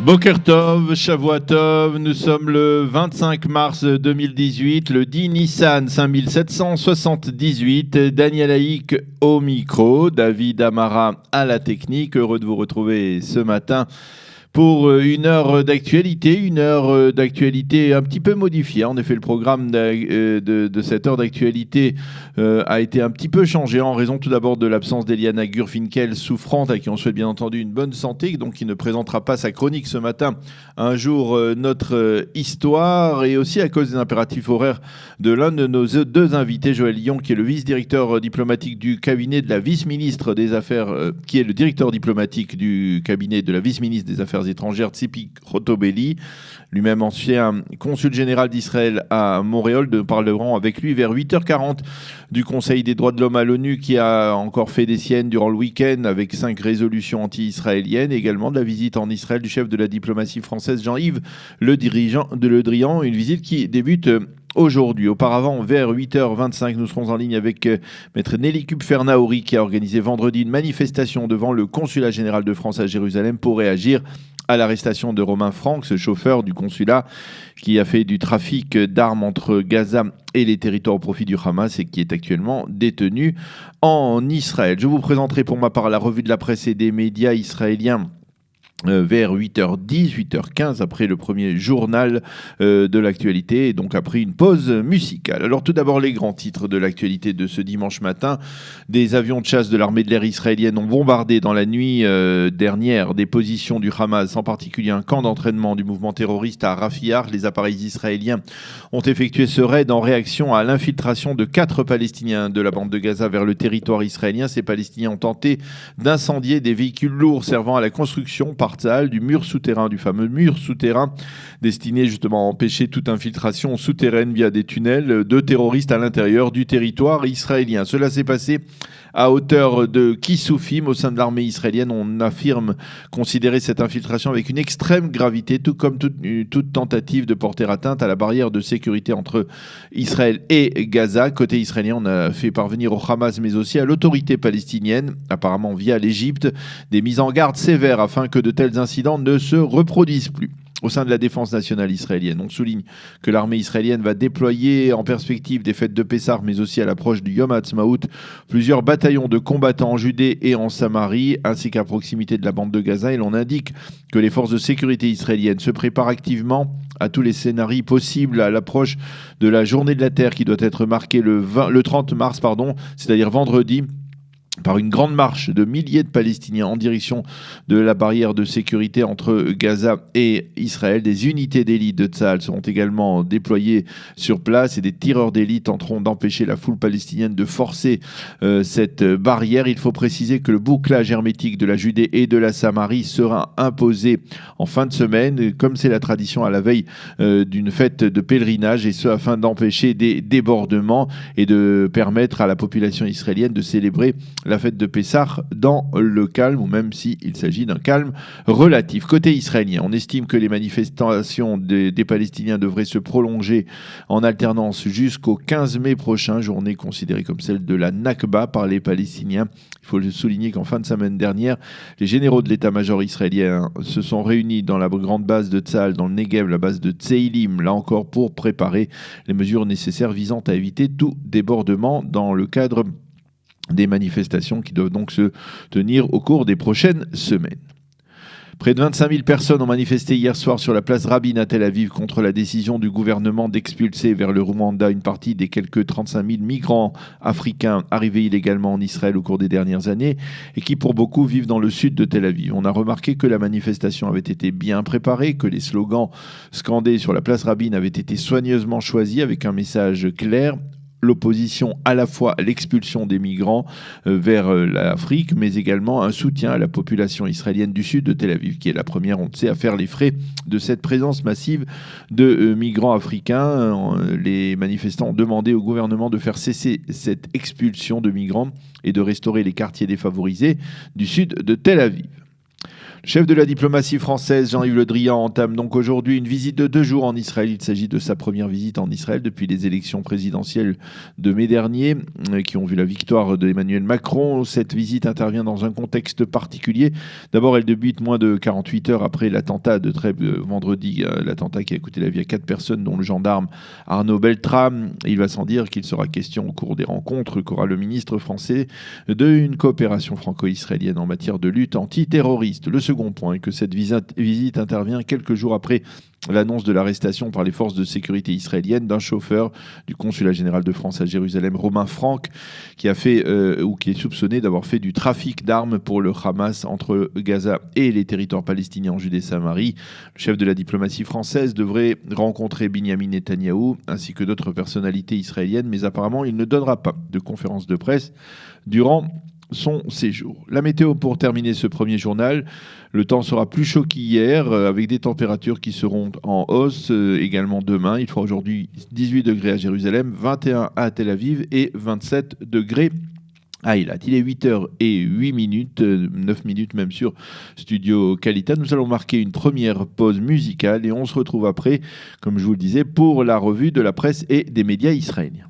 Boker Tov, Shavua Tov, nous sommes le 25 mars 2018, le 10 Nissan 5778, Daniel Haïk au micro, David Amara à la technique, heureux de vous retrouver ce matin pour une heure d'actualité un petit peu modifiée. En effet, le programme de cette heure d'actualité a été un petit peu changé en raison tout d'abord de l'absence d'Eliana Gurfinkel, souffrante, à qui on souhaite bien entendu une bonne santé, donc qui ne présentera pas sa chronique ce matin, un jour notre histoire, et aussi à cause des impératifs horaires de l'un de nos deux invités, Joël Lyon, qui est le vice-directeur diplomatique du cabinet de la vice-ministre des Affaires, qui est le directeur diplomatique du cabinet de la vice-ministre des Affaires étrangères, Tzipi Khotobeli, lui-même ancien consul général d'Israël à Montréal. Nous parlerons avec lui vers 8h40 du Conseil des droits de l'homme à l'ONU, qui a encore fait des siennes durant le week-end avec 5 résolutions anti-israéliennes, et également de la visite en Israël du chef de la diplomatie française Jean-Yves Le Drian, une visite qui débute aujourd'hui. Auparavant, vers 8h25, nous serons en ligne avec maître Nelly Kupfer-Naouri, qui a organisé vendredi une manifestation devant le consulat général de France à Jérusalem pour réagir à l'arrestation de Romain Franck, ce chauffeur du consulat qui a fait du trafic d'armes entre Gaza et les territoires au profit du Hamas et qui est actuellement détenu en Israël. Je vous présenterai pour ma part la revue de la presse et des médias israéliens vers 8h10, 8h15, après le premier journal de l'actualité, et donc après une pause musicale. Alors tout d'abord, les grands titres de l'actualité de ce dimanche matin. Des avions de chasse de l'armée de l'air israélienne ont bombardé dans la nuit dernière des positions du Hamas, en particulier un camp d'entraînement du mouvement terroriste à Rafiyah. Les appareils israéliens ont effectué ce raid en réaction à l'infiltration de 4 Palestiniens de la bande de Gaza vers le territoire israélien. Ces Palestiniens ont tenté d'incendier des véhicules lourds servant à la construction par Tzahal du mur souterrain, du fameux mur souterrain destiné justement à empêcher toute infiltration souterraine via des tunnels de terroristes à l'intérieur du territoire israélien. Cela s'est passé à hauteur de Kissoufim au sein de l'armée israélienne. On affirme considérer cette infiltration avec une extrême gravité, tout comme toute tentative de porter atteinte à la barrière de sécurité entre Israël et Gaza. Côté israélien, on a fait parvenir au Hamas, mais aussi à l'autorité palestinienne, apparemment via l'Égypte, des mises en garde sévères afin que de tels incidents ne se reproduisent plus. Au sein de la défense nationale israélienne, on souligne que l'armée israélienne va déployer en perspective des fêtes de Pessah, mais aussi à l'approche du Yom HaAtzmaut, plusieurs bataillons de combattants en Judée et en Samarie, ainsi qu'à proximité de la bande de Gaza. Et l'on indique que les forces de sécurité israéliennes se préparent activement à tous les scénarios possibles à l'approche de la journée de la Terre, qui doit être marquée le 30 mars, c'est-à-dire vendredi, par une grande marche de milliers de Palestiniens en direction de la barrière de sécurité entre Gaza et Israël. Des unités d'élite de Tzahal seront également déployées sur place, et des tireurs d'élite tenteront d'empêcher la foule palestinienne de forcer cette barrière. Il faut préciser que le bouclage hermétique de la Judée et de la Samarie sera imposé en fin de semaine, comme c'est la tradition à la veille d'une fête de pèlerinage, et ce afin d'empêcher des débordements et de permettre à la population israélienne de célébrer la fête de Pessah dans le calme, ou même s'il s'agit d'un calme relatif. Côté israélien, on estime que les manifestations des Palestiniens devraient se prolonger en alternance jusqu'au 15 mai prochain, journée considérée comme celle de la Nakba par les Palestiniens. Il faut le souligner qu'en fin de semaine dernière, les généraux de l'état-major israélien se sont réunis dans la grande base de Tzahal, dans le Negev, la base de Tse'ilim, là encore pour préparer les mesures nécessaires visant à éviter tout débordement dans le cadre des manifestations qui doivent donc se tenir au cours des prochaines semaines. Près de 25 000 personnes ont manifesté hier soir sur la place Rabin à Tel Aviv contre la décision du gouvernement d'expulser vers le Rwanda une partie des quelques 35 000 migrants africains arrivés illégalement en Israël au cours des dernières années et qui pour beaucoup vivent dans le sud de Tel Aviv. On a remarqué que la manifestation avait été bien préparée, que les slogans scandés sur la place Rabin avaient été soigneusement choisis avec un message clair: l'opposition à la fois à l'expulsion des migrants vers l'Afrique, mais également un soutien à la population israélienne du sud de Tel Aviv, qui est la première, on le sait, à faire les frais de cette présence massive de migrants africains. Les manifestants ont demandé au gouvernement de faire cesser cette expulsion de migrants et de restaurer les quartiers défavorisés du sud de Tel Aviv. Chef de la diplomatie française, Jean-Yves Le Drian, entame donc aujourd'hui une visite de 2 jours en Israël. Il s'agit de sa première visite en Israël depuis les élections présidentielles de mai dernier, qui ont vu la victoire d'Emmanuel Macron. Cette visite intervient dans un contexte particulier. D'abord, elle débute moins de 48 heures après l'attentat de Trèbes vendredi, l'attentat qui a coûté la vie à 4 personnes, dont le gendarme Arnaud Beltrame. Il va sans dire qu'il sera question au cours des rencontres qu'aura le ministre français d'une coopération franco-israélienne en matière de lutte antiterroriste. Le second point est que cette visite intervient quelques jours après l'annonce de l'arrestation par les forces de sécurité israéliennes d'un chauffeur du consulat général de France à Jérusalem, Romain Franck, qui est soupçonné d'avoir fait du trafic d'armes pour le Hamas entre Gaza et les territoires palestiniens en Judée-Samarie. Le chef de la diplomatie française devrait rencontrer Binyamin Netanyahou ainsi que d'autres personnalités israéliennes, mais apparemment il ne donnera pas de conférence de presse durant son séjour. La météo pour terminer ce premier journal. Le temps sera plus chaud qu'hier avec des températures qui seront en hausse également demain. Il fera aujourd'hui 18 degrés à Jérusalem, 21 à Tel Aviv et 27 degrés à Eilat. Il est 8h08, 9 minutes même sur Studio Qualita. Nous allons marquer une première pause musicale et on se retrouve après, comme je vous le disais, pour la revue de la presse et des médias israéliens.